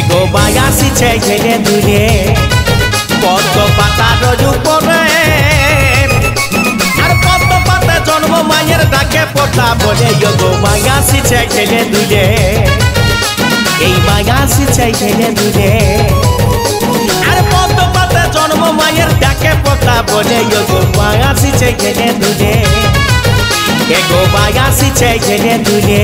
এগো বাগাসিছে ঝেলে দুলে পদ্ম পাতার উপরে আর পদ্ম পাতা জন্ম মায়ের ডাকে পোতা বলে এগো বাগাসিছে ঝেলে দুলে এই বাগাসিছে ঝেলে দুলে আর পদ্ম পাতা জন্ম মায়ের ডাকে পোতা বলে এগো বাগাসিছে ঝেলে দুলে এগো বাগাসিছে ঝেলে দুলে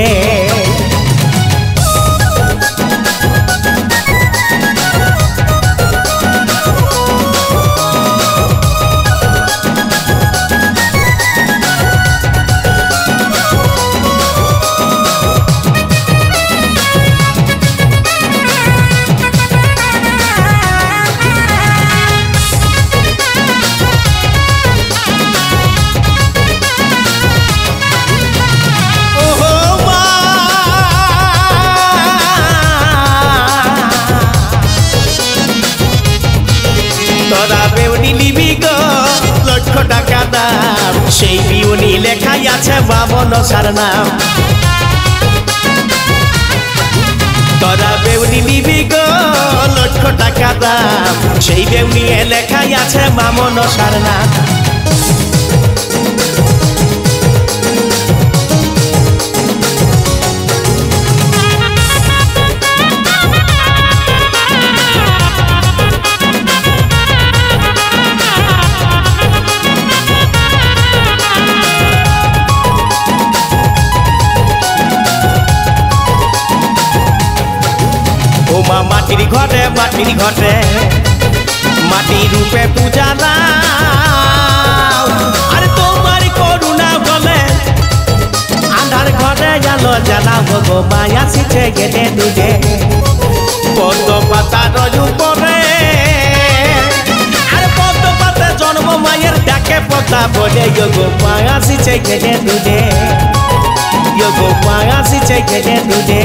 তোরা বেউনি নিবি গো লক্ষ টাকা দাম সেই বিউনি লেখাই আছে বামন সার নাম তোরা বেউনি নিবি গো লক্ষ টাকা দাম সেই বেউনি লেখাই আছে বামন সার নাম মাটির ঘরে মাটি রূপে পূজা দাও আর তোমার করুণা বলে আন্ধার ঘরে জানো জানা গো বাগাসিছে গেলে দুলে পদ্ম পাতার উপরে আর পদ্ম পাতা জন্ম মায়ের ডাকে পোতা বলে গো বাগাসিছে গেলে দুলে গো বাগাসিছে গেলে দুলে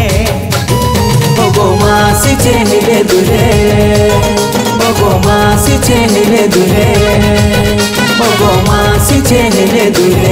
Ogo masiche hele dule, ogo masiche hele dule, ogo masiche hele dule.